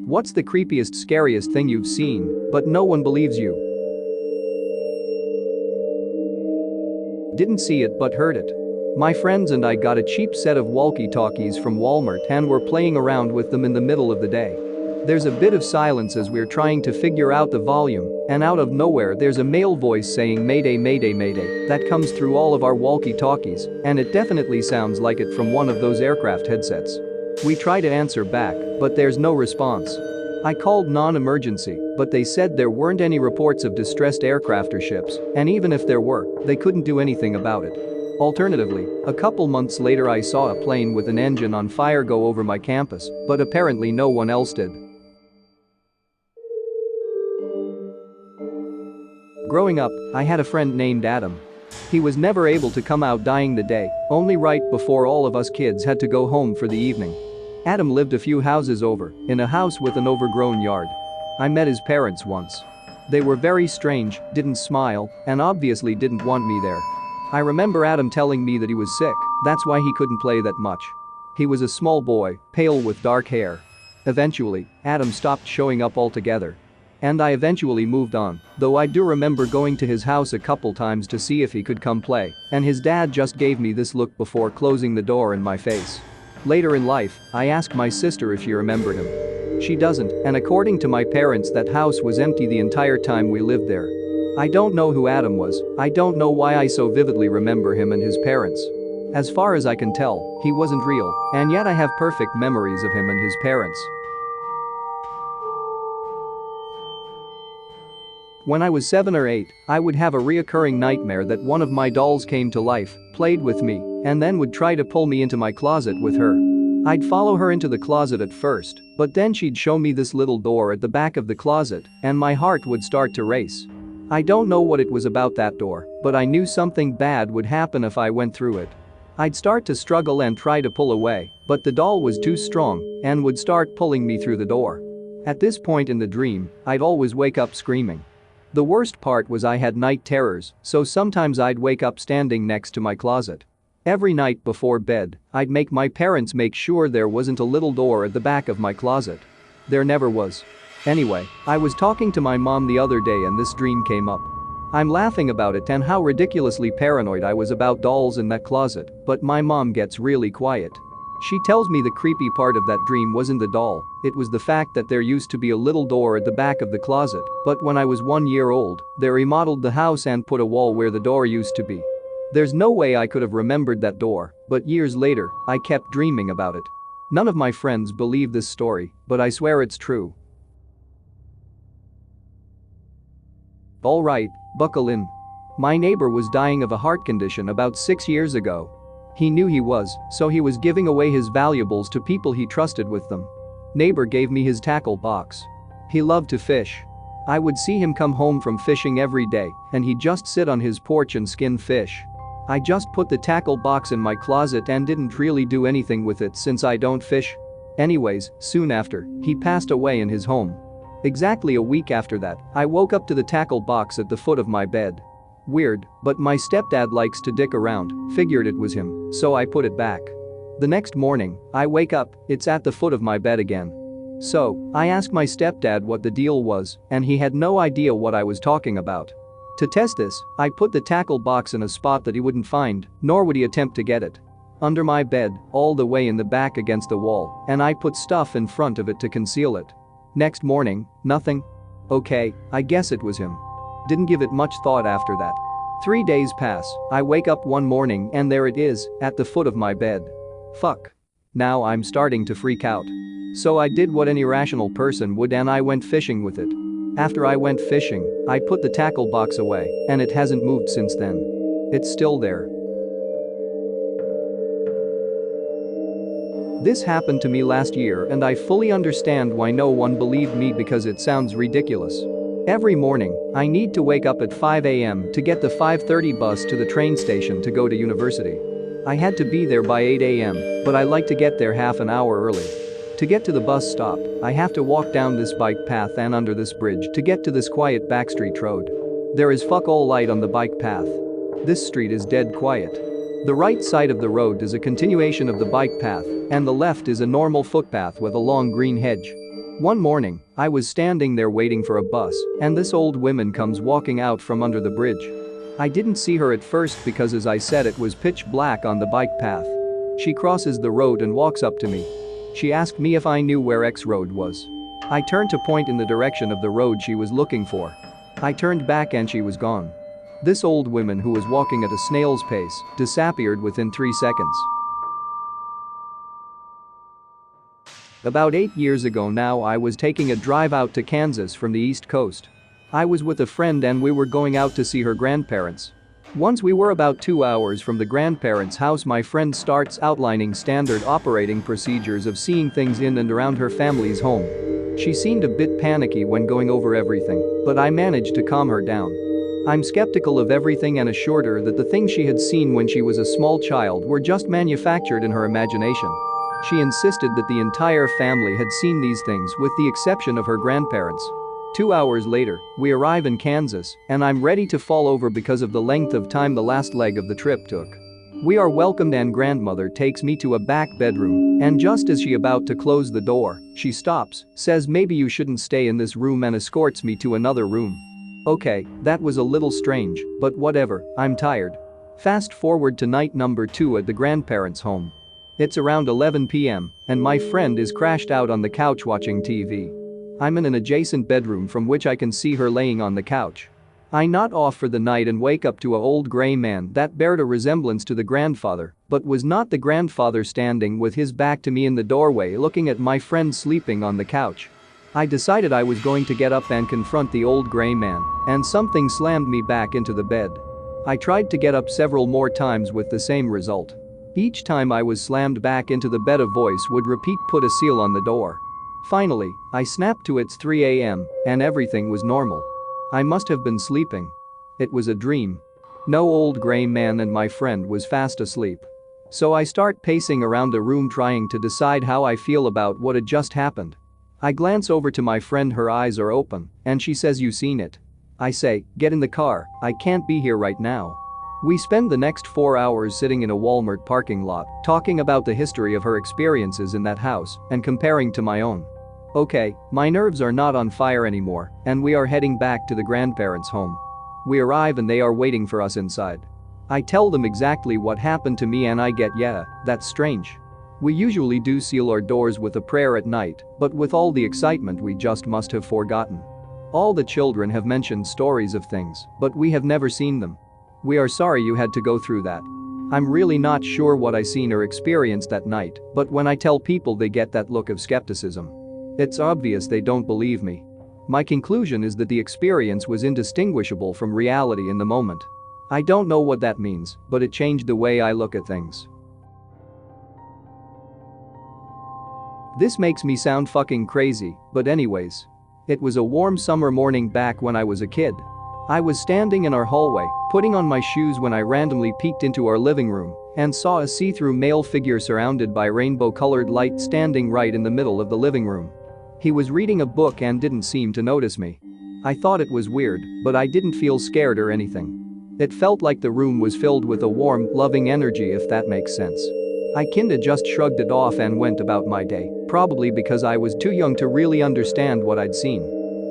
What's the creepiest, scariest thing you've seen, but no one believes you? Didn't see it but heard it. My friends and I got a cheap set of walkie-talkies from Walmart and were playing around with them in the middle of the day. There's a bit of silence as we're trying to figure out the volume, and out of nowhere there's a male voice saying "Mayday, Mayday, Mayday" that comes through all of our walkie-talkies, and it definitely sounds like it from one of those aircraft headsets. We try to answer back, but there's no response. I called non-emergency, but they said there weren't any reports of distressed aircraft or ships, and even if there were, they couldn't do anything about it. Alternatively, a couple months later I saw a plane with an engine on fire go over my campus, but apparently no one else did. Growing up, I had a friend named Adam. He was never able to come out dying the day, only right before all of us kids had to go home for the evening. Adam lived a few houses over, in a house with an overgrown yard. I met his parents once. They were very strange, didn't smile, and obviously didn't want me there. I remember Adam telling me that he was sick, that's why he couldn't play that much. He was a small boy, pale with dark hair. Eventually, Adam stopped showing up altogether. And I eventually moved on, though I do remember going to his house a couple times to see if he could come play, and his dad just gave me this look before closing the door in my face. Later in life, I asked my sister if she remembered him. She doesn't, and according to my parents that house was empty the entire time we lived there. I don't know who Adam was, I don't know why I so vividly remember him and his parents. As far as I can tell, he wasn't real, and yet I have perfect memories of him and his parents. When I was 7 or 8, I would have a reoccurring nightmare that one of my dolls came to life, played with me, and then would try to pull me into my closet with her. I'd follow her into the closet at first, but then she'd show me this little door at the back of the closet, and my heart would start to race. I don't know what it was about that door, but I knew something bad would happen if I went through it. I'd start to struggle and try to pull away, but the doll was too strong and would start pulling me through the door. At this point in the dream, I'd always wake up screaming. The worst part was I had night terrors, so sometimes I'd wake up standing next to my closet. Every night before bed, I'd make my parents make sure there wasn't a little door at the back of my closet. There never was. Anyway, I was talking to my mom the other day and this dream came up. I'm laughing about it and how ridiculously paranoid I was about dolls in that closet, but my mom gets really quiet. She tells me the creepy part of that dream wasn't the doll, it was the fact that there used to be a little door at the back of the closet, but when I was 1 year old, they remodeled the house and put a wall where the door used to be. There's no way I could have remembered that door, but years later, I kept dreaming about it. None of my friends believe this story, but I swear it's true. Alright, buckle in. My neighbor was dying of a heart condition about 6 years ago. He knew he was, so he was giving away his valuables to people he trusted with them. Neighbor gave me his tackle box. He loved to fish. I would see him come home from fishing every day, and he'd just sit on his porch and skin fish. I just put the tackle box in my closet and didn't really do anything with it since I don't fish. Anyways, soon after, he passed away in his home. Exactly a week after that, I woke up to the tackle box at the foot of my bed. Weird, but my stepdad likes to dick around, figured it was him, so I put it back. The next morning, I wake up, it's at the foot of my bed again. So, I asked my stepdad what the deal was, and he had no idea what I was talking about. To test this, I put the tackle box in a spot that he wouldn't find, nor would he attempt to get it. Under my bed, all the way in the back against the wall, and I put stuff in front of it to conceal it. Next morning, nothing. Okay, I guess it was him. Didn't give it much thought after that. 3 days pass, I wake up one morning and there it is, at the foot of my bed. Fuck. Now I'm starting to freak out. So I did what any rational person would and I went fishing with it. After I went fishing, I put the tackle box away, and it hasn't moved since then. It's still there. This happened to me last year and I fully understand why no one believed me because it sounds ridiculous. Every morning, I need to wake up at 5 a.m. to get the 5:30 bus to the train station to go to university. I had to be there by 8 a.m., but I like to get there half an hour early. To get to the bus stop, I have to walk down this bike path and under this bridge to get to this quiet backstreet road. There is fuck all light on the bike path. This street is dead quiet. The right side of the road is a continuation of the bike path, and the left is a normal footpath with a long green hedge. One morning, I was standing there waiting for a bus, and this old woman comes walking out from under the bridge. I didn't see her at first because, as I said, it was pitch black on the bike path. She crosses the road and walks up to me. She asked me if I knew where X road was. I turned to point in the direction of the road she was looking for. I turned back and she was gone. This old woman, who was walking at a snail's pace, disappeared within 3 seconds. About 8 years ago now, I was taking a drive out to Kansas from the East Coast. I was with a friend and we were going out to see her grandparents. Once we were about 2 hours from the grandparents' house, my friend starts outlining standard operating procedures of seeing things in and around her family's home. She seemed a bit panicky when going over everything, but I managed to calm her down. I'm skeptical of everything and assured her that the things she had seen when she was a small child were just manufactured in her imagination. She insisted that the entire family had seen these things with the exception of her grandparents. 2 hours later, we arrive in Kansas, and I'm ready to fall over because of the length of time the last leg of the trip took. We are welcomed and grandmother takes me to a back bedroom, and just as she about to close the door, she stops, says maybe you shouldn't stay in this room, and escorts me to another room. Okay, that was a little strange, but whatever, I'm tired. Fast forward to night number 2 at the grandparents' home. It's around 11 p.m., and my friend is crashed out on the couch watching TV. I'm in an adjacent bedroom from which I can see her laying on the couch. I nod off for the night and wake up to an old gray man that bared a resemblance to the grandfather, but was not the grandfather, standing with his back to me in the doorway looking at my friend sleeping on the couch. I decided I was going to get up and confront the old gray man, and something slammed me back into the bed. I tried to get up several more times with the same result. Each time I was slammed back into the bed, a voice would repeat, "Put a seal on the door." Finally, I snapped to it's 3 a.m., and everything was normal. I must have been sleeping. It was a dream. No old gray man, and my friend was fast asleep. So I start pacing around the room trying to decide how I feel about what had just happened. I glance over to my friend, her eyes are open, and she says, "You seen it?" I say, "Get in the car, I can't be here right now." We spend the next 4 hours sitting in a Walmart parking lot, talking about the history of her experiences in that house and comparing to my own. Okay, my nerves are not on fire anymore, and we are heading back to the grandparents' home. We arrive and they are waiting for us inside. I tell them exactly what happened to me and I get, "Yeah, that's strange. We usually do seal our doors with a prayer at night, but with all the excitement we just must have forgotten. All the children have mentioned stories of things, but we have never seen them. We are sorry you had to go through that." I'm really not sure what I seen or experienced that night, but when I tell people they get that look of skepticism. It's obvious they don't believe me. My conclusion is that the experience was indistinguishable from reality in the moment. I don't know what that means, but it changed the way I look at things. This makes me sound fucking crazy, but anyways. It was a warm summer morning back when I was a kid. I was standing in our hallway, putting on my shoes, when I randomly peeked into our living room and saw a see-through male figure surrounded by rainbow-colored light standing right in the middle of the living room. He was reading a book and didn't seem to notice me. I thought it was weird, but I didn't feel scared or anything. It felt like the room was filled with a warm, loving energy, if that makes sense. I kinda just shrugged it off and went about my day, probably because I was too young to really understand what I'd seen.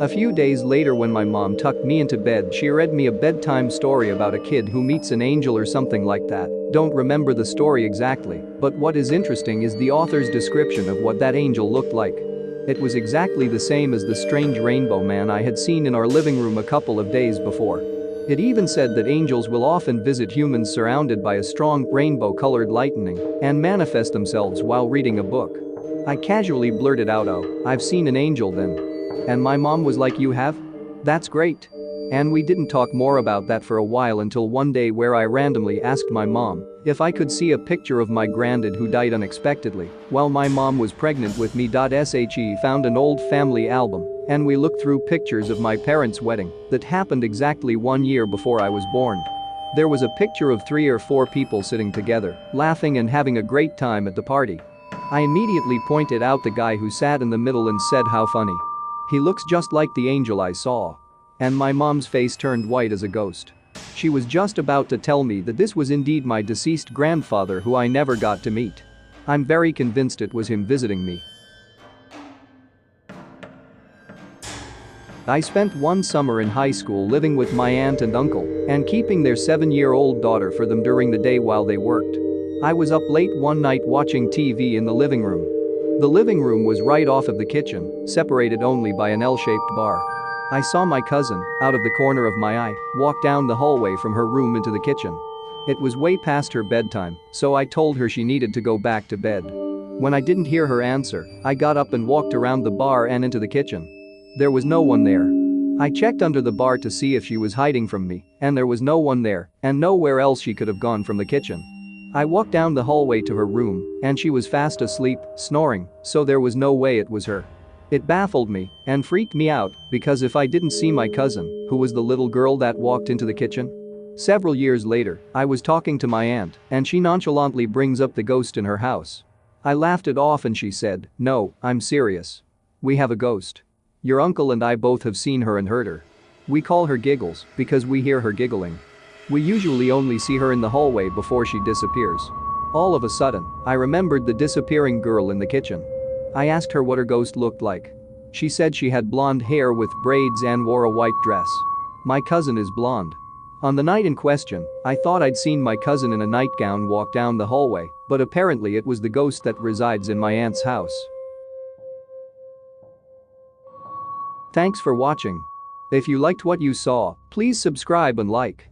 A few days later, when my mom tucked me into bed, she read me a bedtime story about a kid who meets an angel or something like that. Don't remember the story exactly, but what is interesting is the author's description of what that angel looked like. It was exactly the same as the strange rainbow man I had seen in our living room a couple of days before. It even said that angels will often visit humans surrounded by a strong, rainbow-colored lightning and manifest themselves while reading a book. I casually blurted out, "Oh, I've seen an angel then." And my mom was like, "You have? That's great." And we didn't talk more about that for a while, until one day where I randomly asked my mom if I could see a picture of my granddad who died unexpectedly while my mom was pregnant with me. She found an old family album and we looked through pictures of my parents' wedding that happened exactly 1 year before I was born. There was a picture of 3 or 4 people sitting together, laughing and having a great time at the party. I immediately pointed out the guy who sat in the middle and said, "How funny. He looks just like the angel I saw." And my mom's face turned white as a ghost. She was just about to tell me that this was indeed my deceased grandfather who I never got to meet. I'm very convinced it was him visiting me. I spent one summer in high school living with my aunt and uncle and keeping their 7-year-old daughter for them during the day while they worked. I was up late one night watching TV in the living room. The living room was right off of the kitchen, separated only by an L-shaped bar. I saw my cousin, out of the corner of my eye, walk down the hallway from her room into the kitchen. It was way past her bedtime, so I told her she needed to go back to bed. When I didn't hear her answer, I got up and walked around the bar and into the kitchen. There was no one there. I checked under the bar to see if she was hiding from me, and there was no one there, and nowhere else she could have gone from the kitchen. I walked down the hallway to her room, and she was fast asleep, snoring, so there was no way it was her. It baffled me and freaked me out because if I didn't see my cousin, who was the little girl that walked into the kitchen? Several years later, I was talking to my aunt, and she nonchalantly brings up the ghost in her house. I laughed it off and she said, "No, I'm serious. We have a ghost. Your uncle and I both have seen her and heard her. We call her Giggles because we hear her giggling. We usually only see her in the hallway before she disappears." All of a sudden, I remembered the disappearing girl in the kitchen. I asked her what her ghost looked like. She said she had blonde hair with braids and wore a white dress. My cousin is blonde. On the night in question, I thought I'd seen my cousin in a nightgown walk down the hallway, but apparently it was the ghost that resides in my aunt's house. Thanks for watching. If you liked what you saw, please subscribe and like.